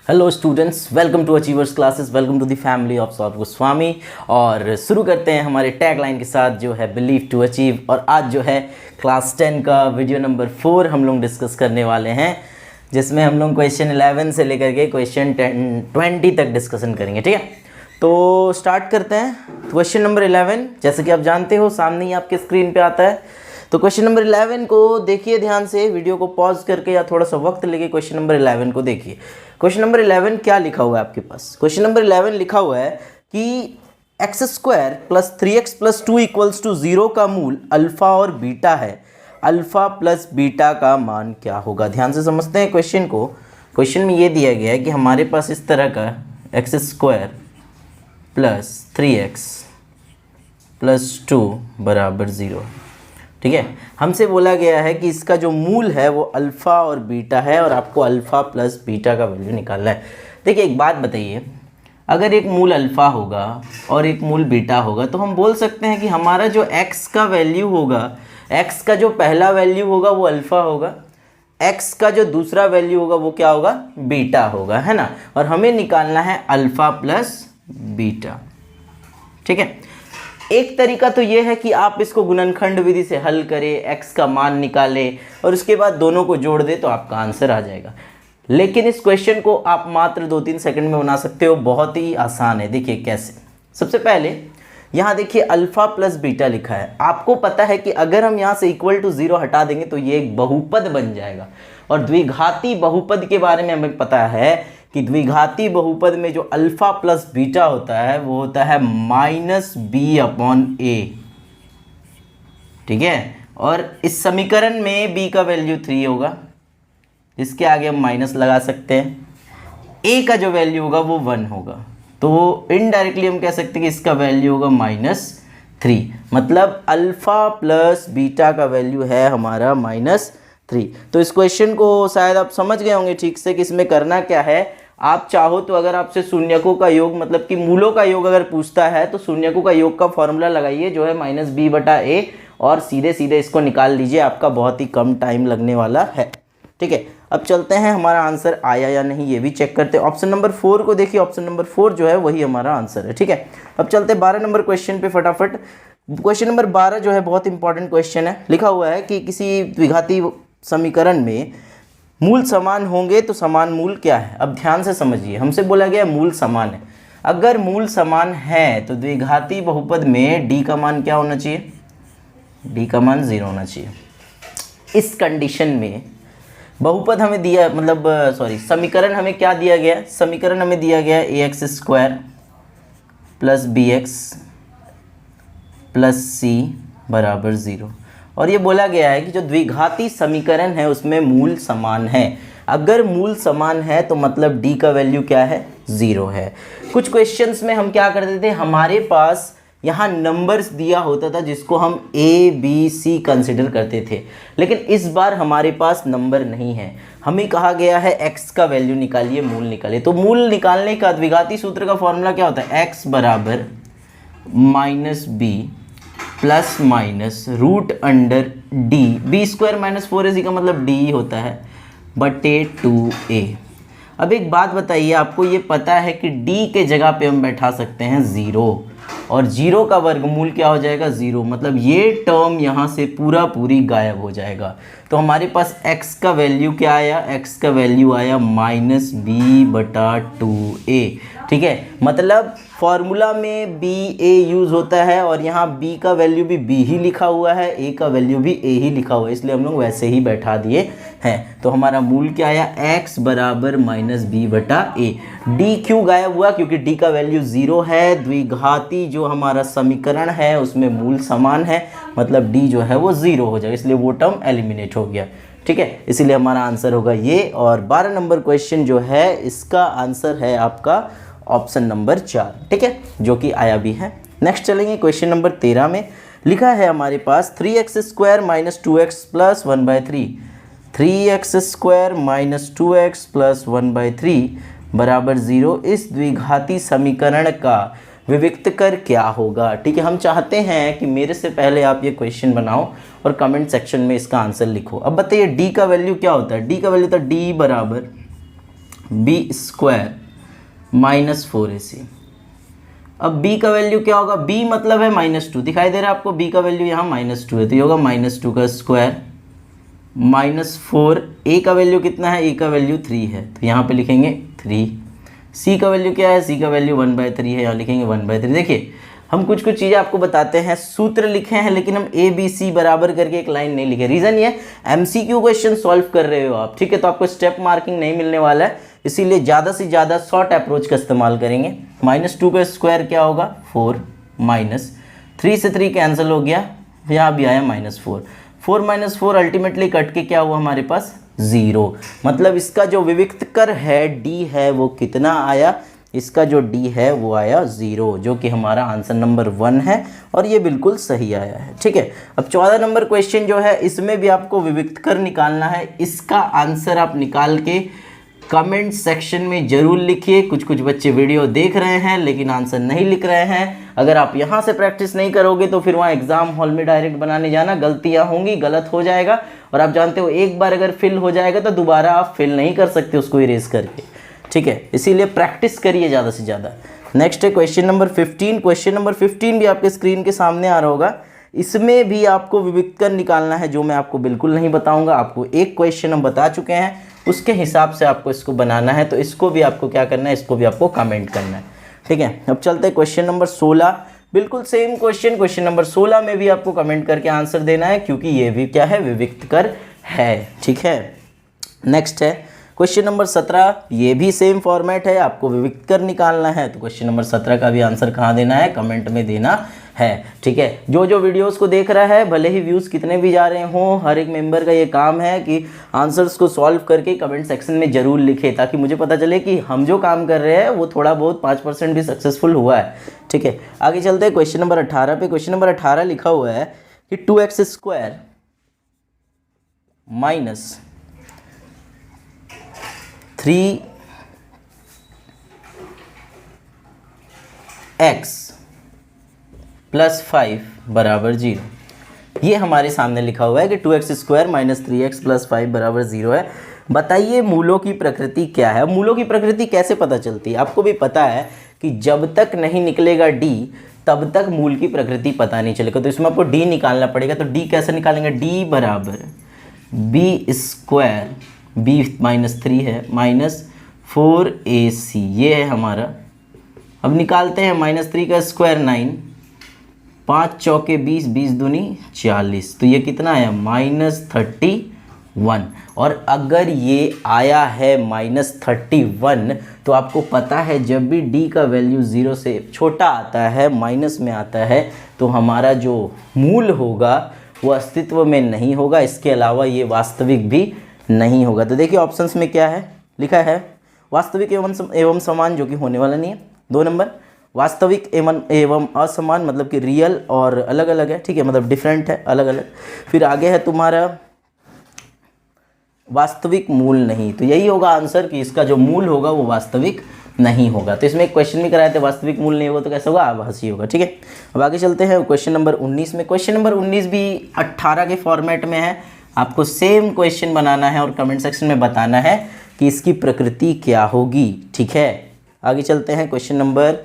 Hello students, welcome to Achievers Classes, welcome to the family of Saurabh Goswami. और शुरू करते हैं हमारे टैग लाइन के साथ जो है बिलीव टू अचीव। और आज जो है क्लास 10 का वीडियो नंबर 4 हम लोग डिस्कस करने वाले हैं, जिसमें हम लोग क्वेश्चन 11 से लेकर के क्वेश्चन 20 तक डिस्कशन करेंगे। ठीक है, तो स्टार्ट करते हैं। क्वेश्चन नंबर 11 जैसे कि आप जानते हो सामने ही आपके स्क्रीन पे आता है। तो क्वेश्चन नंबर 11 को देखिए ध्यान से, वीडियो को पॉज करके या थोड़ा सा वक्त लेके क्वेश्चन नंबर 11 को देखिए। क्वेश्चन नंबर 11 क्या लिखा हुआ है आपके पास? क्वेश्चन नंबर 11 लिखा हुआ है कि x² plus 3x plus 2 equals to 0 का मूल अल्फा और बीटा है। अल्फा प्लस बीटा का मान क्या होगा? ध्यान से समझते हैं क्वेश्चन को। क्वेश्चन में ये दिया गया है कि हमारे पास इस तरह का x² प्लस 3x प्लस 2 बराबर 0। ठीक है, हमसे बोला गया है कि इसका जो मूल है वो अल्फ़ा और बीटा है और आपको अल्फ़ा प्लस बीटा का वैल्यू निकालना है। देखिए एक बात बताइए, अगर एक मूल अल्फ़ा होगा और एक मूल बीटा होगा तो हम बोल सकते हैं कि हमारा जो x का वैल्यू होगा, x का जो पहला वैल्यू होगा वो अल्फ़ा होगा, x का जो दूसरा वैल्यू होगा वो क्या होगा? बीटा होगा, है ना। और हमें निकालना है अल्फ़ा प्लस बीटा। ठीक है, एक तरीका तो ये है कि आप इसको गुणनखंड विधि से हल करें, x का मान निकालें और उसके बाद दोनों को जोड़ दें तो आपका आंसर आ जाएगा। लेकिन इस क्वेश्चन को आप मात्र 2-3 सेकंड में बना सकते हो, बहुत ही आसान है। देखिए कैसे। सबसे पहले यहाँ देखिए अल्फ़ा प्लस बीटा लिखा है। आपको पता है कि अगर हम यहाँ से इक्वल टू 0 हटा देंगे तो ये एक बहुपद बन जाएगा। और द्विघाती बहुपद के बारे में हमें पता है कि द्विघाती बहुपद में जो अल्फ़ा प्लस बीटा होता है वो होता है -b/a। ठीक है, और इस समीकरण में b का वैल्यू 3 होगा, इसके आगे हम माइनस लगा सकते हैं। a का जो वैल्यू होगा वो 1 होगा, तो इनडायरेक्टली हम कह सकते हैं कि इसका वैल्यू होगा -3। मतलब अल्फ़ा प्लस बीटा का वैल्यू है हमारा -3। तो इस क्वेश्चन को शायद आप समझ गए होंगे ठीक से कि इसमें करना क्या है। आप चाहो तो अगर आपसे शून्यकों का योग मतलब कि मूलों का योग अगर पूछता है तो शून्यकों का योग का फॉर्मूला लगाइए जो है -b/a और सीधे सीधे इसको निकाल लीजिए। आपका बहुत ही कम टाइम लगने वाला है। ठीक है, अब चलते हैं हमारा आंसर आया या नहीं ये भी चेक करते हैं। ऑप्शन नंबर 4 को देखिए, ऑप्शन नंबर 4 जो है वही हमारा आंसर है। ठीक है, अब चलते हैं 12 नंबर क्वेश्चन पे फटाफट। क्वेश्चन नंबर 12 जो है बहुत इंपॉर्टेंट क्वेश्चन है। लिखा हुआ है कि किसी द्विघाती समीकरण में मूल समान होंगे तो समान मूल क्या है? अब ध्यान से समझिए, हमसे बोला गया मूल समान है। अगर मूल समान है तो द्विघाती बहुपद में d का मान क्या होना चाहिए? d का मान 0 होना चाहिए। इस कंडीशन में बहुपद हमें दिया समीकरण हमें क्या दिया गया? समीकरण हमें दिया गया ax² plus bx plus c बराबर 0। और ये बोला गया है कि जो द्विघाती समीकरण है उसमें मूल समान है। अगर मूल समान है तो मतलब d का वैल्यू क्या है? 0 है। कुछ क्वेश्चंस में हम क्या करते थे, हमारे पास यहाँ नंबर्स दिया होता था जिसको हम a b c कंसिडर करते थे, लेकिन इस बार हमारे पास नंबर नहीं है। हमें कहा गया है x का वैल्यू निकालिए, मूल निकालिए। तो मूल निकालने का द्विघाती सूत्र का फॉर्मूला क्या होता है? x बराबर -b plus minus √d, b² - 4ac का मतलब d होता है बटे 2a। अब एक बात बताइए, आपको ये पता है कि d के जगह पे हम बैठा सकते हैं 0 और 0 का वर्गमूल क्या हो जाएगा? 0। मतलब ये टर्म यहाँ से पूरी गायब हो जाएगा। तो हमारे पास x का वैल्यू क्या आया? x का वैल्यू आया -b/2a। ठीक है, मतलब फॉर्मूला में ba यूज़ होता है और यहाँ b का वैल्यू भी b ही लिखा हुआ है, a का वैल्यू भी a ही लिखा हुआ है, इसलिए हम लोग वैसे ही बैठा दिए हैं। तो हमारा मूल क्या आया? x बराबर -b/a। d क्यों गायब हुआ? क्योंकि d का वैल्यू 0 है। द्विघाती जो हमारा समीकरण है उसमें मूल समान है, मतलब d जो है वो 0 हो जाएगा, इसलिए वो टर्म एलिमिनेट हो गया। ठीक है, इसीलिए हमारा आंसर होगा ये। और 12 नंबर क्वेश्चन जो है इसका आंसर है आपका ऑप्शन नंबर 4। ठीक है, जो कि आया भी है। नेक्स्ट चलेंगे क्वेश्चन नंबर 13 में। लिखा है हमारे पास 3x² - 2x + 1/3। 3x² - 2x + 1/3 बराबर 0। इस द्विघाती समीकरण का विविक्त कर क्या होगा? ठीक है, हम चाहते हैं कि मेरे से पहले आप ये क्वेश्चन बनाओ और कमेंट सेक्शन में इसका आंसर लिखो। अब बताइए d का वैल्यू क्या होता है? d का वैल्यू होता है d बराबर बी स्क्वायर माइनस 4ac। अब b का वैल्यू क्या होगा, b मतलब है -2, दिखाई दे रहा है आपको, b का वैल्यू यहाँ -2 है, तो ये होगा -2 का स्क्वायर -4। a का वैल्यू कितना है, a का वैल्यू 3 है, तो यहाँ पे लिखेंगे 3। c का वैल्यू क्या है, c का वैल्यू 1/3 है, यहाँ लिखेंगे 1/3। देखिए हम कुछ चीज़ें आपको बताते हैं, सूत्र लिखे हैं लेकिन हम a b c बराबर करके एक लाइन नहीं लिखे। रीज़न ये MCQ क्वेश्चन सॉल्व कर रहे हो आप, ठीक है, तो आपको स्टेप मार्किंग नहीं मिलने वाला है, इसीलिए ज़्यादा से ज़्यादा शॉर्ट अप्रोच का इस्तेमाल करेंगे। -2 का स्क्वायर क्या होगा 4, माइनस 3 से 3 कैंसिल हो गया, यहाँ भी आया -4, 4 - 4 अल्टीमेटली कट के क्या हुआ हमारे पास 0। मतलब इसका जो विविक्तकर है d है वो कितना आया, इसका जो d है वो आया 0, जो कि हमारा आंसर नंबर 1 है और ये बिल्कुल सही आया है। ठीक है, अब 14 नंबर क्वेश्चन जो है इसमें भी आपको विविक्तकर निकालना है। इसका आंसर आप निकाल के कमेंट सेक्शन में ज़रूर लिखिए। कुछ बच्चे वीडियो देख रहे हैं लेकिन आंसर नहीं लिख रहे हैं। अगर आप यहाँ से प्रैक्टिस नहीं करोगे तो फिर वहाँ एग्ज़ाम हॉल में डायरेक्ट बनाने जाना, गलतियाँ होंगी, गलत हो जाएगा, और आप जानते हो एक बार अगर फिल हो जाएगा तो दोबारा आप फिल नहीं कर सकते उसको इरेज करके। ठीक है, इसीलिए प्रैक्टिस करिए ज़्यादा से ज़्यादा। नेक्स्ट है क्वेश्चन नंबर 15। क्वेश्चन नंबर 15 भी आपके स्क्रीन के सामने आ रहा होगा। इसमें भी आपको विविक्तकर निकालना है, जो मैं आपको बिल्कुल नहीं बताऊंगा। आपको एक क्वेश्चन हम बता चुके हैं, उसके हिसाब से आपको इसको बनाना है, तो इसको भी आपको क्या करना है, इसको भी आपको कमेंट करना है। ठीक है, अब चलते हैं क्वेश्चन नंबर 16। बिल्कुल सेम क्वेश्चन नंबर 16 में भी आपको कमेंट करके आंसर देना है, क्योंकि ये भी क्या है, विविक्तकर है। ठीक है, नेक्स्ट है क्वेश्चन नंबर 17। ये भी सेम फॉर्मेट है, आपको विविक्तकर निकालना है, तो क्वेश्चन नंबर 17 का भी आंसर कहाँ देना है, कमेंट में देना है। ठीक है, जो वीडियोस को देख रहा है, भले ही व्यूज़ कितने भी जा रहे हों, हर एक मेंबर का ये काम है कि आंसर्स को सॉल्व करके कमेंट सेक्शन में ज़रूर लिखे, ताकि मुझे पता चले कि हम जो काम कर रहे हैं वो थोड़ा बहुत 5% भी सक्सेसफुल हुआ है। ठीक है, आगे चलते हैं क्वेश्चन नंबर 18 पे। क्वेश्चन नंबर 18 लिखा हुआ है कि 2x² माइनस 3x + 5 = 0। ये हमारे सामने लिखा हुआ है कि 2x² - 3x + 5 = 0 है। बताइए मूलों की प्रकृति क्या है। मूलों की प्रकृति कैसे पता चलती है, आपको भी पता है कि जब तक नहीं निकलेगा d तब तक मूल की प्रकृति पता नहीं चलेगा। तो इसमें आपको d निकालना पड़ेगा। तो d कैसे निकालेंगे, d = b² b -3 है -4ac, ये है हमारा। अब निकालते हैं, -3 का स्क्वायर 9, 5 चौके 20, 20 दूनी 40, तो ये कितना आया -31। और अगर ये आया है -31, तो आपको पता है जब भी d का वैल्यू 0 से छोटा आता है, माइनस में आता है, तो हमारा जो मूल होगा वो अस्तित्व में नहीं होगा। इसके अलावा ये वास्तविक भी नहीं होगा। तो देखिए ऑप्शंस में क्या है लिखा है, वास्तविक एवं समान, जो कि होने वाला नहीं है। 2 नंबर वास्तविक एवं असमान, मतलब कि रियल और अलग अलग है। ठीक है, मतलब डिफरेंट है, अलग अलग। फिर आगे है तुम्हारा वास्तविक मूल नहीं, तो यही होगा आंसर कि इसका जो मूल होगा वो वास्तविक नहीं होगा। तो इसमें एक क्वेश्चन भी कराए थे, वास्तविक मूल नहीं होगा तो कैसे होगा, आभासी होगा। ठीक है, अब आगे चलते हैं क्वेश्चन नंबर 19 में। क्वेश्चन नंबर 19 भी 18 के फॉर्मेट में है। आपको सेम क्वेश्चन बनाना है और कमेंट सेक्शन में बताना है कि इसकी प्रकृति क्या होगी। ठीक है, आगे चलते हैं। क्वेश्चन नंबर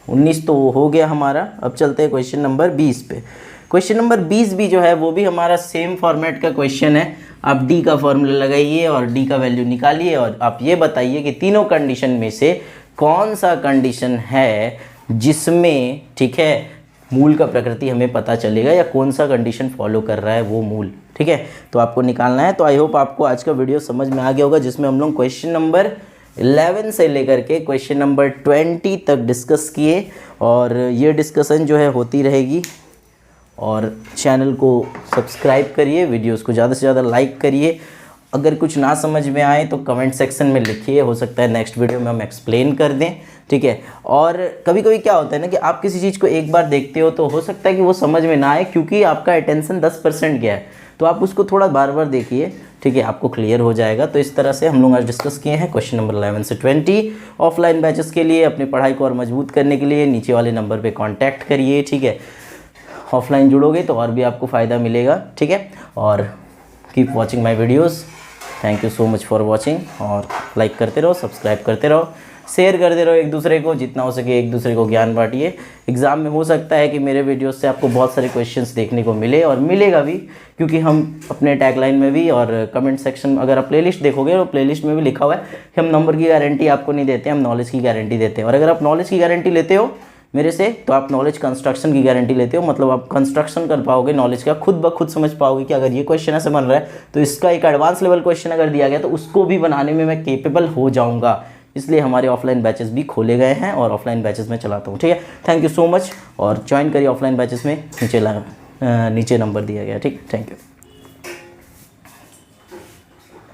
19 तो हो गया हमारा। अब चलते हैं क्वेश्चन नंबर 20 पे। क्वेश्चन नंबर 20 भी जो है वो भी हमारा सेम फॉर्मेट का क्वेश्चन है। आप d का फॉर्मूला लगाइए और d का वैल्यू निकालिए, और आप ये बताइए कि तीनों कंडीशन में से कौन सा कंडीशन है जिसमें, ठीक है, मूल का प्रकृति हमें पता चलेगा, या कौन सा कंडीशन फॉलो कर रहा है वो मूल। ठीक है, तो आपको निकालना है। तो आई होप आपको आज का वीडियो समझ में आ गया होगा, जिसमें हम लोग क्वेश्चन नंबर 11 से लेकर के क्वेश्चन नंबर 20 तक डिस्कस किए, और ये डिस्कशन जो है होती रहेगी। और चैनल को सब्सक्राइब करिए, वीडियोस को ज़्यादा से ज़्यादा लाइक करिए। अगर कुछ ना समझ में आए तो कमेंट सेक्शन में लिखिए, हो सकता है नेक्स्ट वीडियो में हम एक्सप्लेन कर दें। ठीक है, और कभी कभी क्या होता है ना कि आप किसी चीज़ को एक बार देखते हो तो हो सकता है कि वो समझ में ना आए, क्योंकि आपका अटेंशन 10% गया है, तो आप उसको थोड़ा बार बार देखिए। ठीक है, आपको क्लियर हो जाएगा। तो इस तरह से हम लोग आज डिस्कस किए हैं क्वेश्चन नंबर 11 से 20। ऑफलाइन बैचेस के लिए, अपनी पढ़ाई को और मजबूत करने के लिए नीचे वाले नंबर पे कांटेक्ट करिए। ठीक है, ऑफलाइन जुड़ोगे तो और भी आपको फ़ायदा मिलेगा। ठीक है, और keep watching my videos. Thank you so much for watching, और लाइक करते रहो, सब्सक्राइब करते रहो, शेयर करते रहो एक दूसरे को, जितना हो सके एक दूसरे को ज्ञान बांटिए। एग्ज़ाम में हो सकता है कि मेरे वीडियोस से आपको बहुत सारे क्वेश्चंस देखने को मिले और मिलेगा भी, क्योंकि हम अपने टैगलाइन में भी और कमेंट सेक्शन, अगर आप प्लेलिस्ट देखोगे तो प्लेलिस्ट में भी लिखा हुआ है कि हम नंबर की गारंटी आपको नहीं देते, हम नॉलेज की गारंटी देते हैं। और अगर आप नॉलेज की गारंटी लेते हो मेरे से, तो आप नॉलेज कंस्ट्रक्शन की गारंटी लेते हो, मतलब आप कंस्ट्रक्शन कर पाओगे नॉलेज का, खुद ब खुद समझ पाओगे कि अगर ये क्वेश्चन ऐसे बन रहा है तो इसका एक एडवांस लेवल क्वेश्चन अगर दिया गया तो उसको भी बनाने में मैं केपेबल हो जाऊंगा। इसलिए हमारे ऑफलाइन बैचेस भी खोले गए हैं और ऑफलाइन बैचेस में चलाता हूँ, ठीक है। थैंक यू सो मच, और ज्वाइन करिए ऑफलाइन बैचेस में, नीचे नंबर दिया गया, ठीक। Thank you.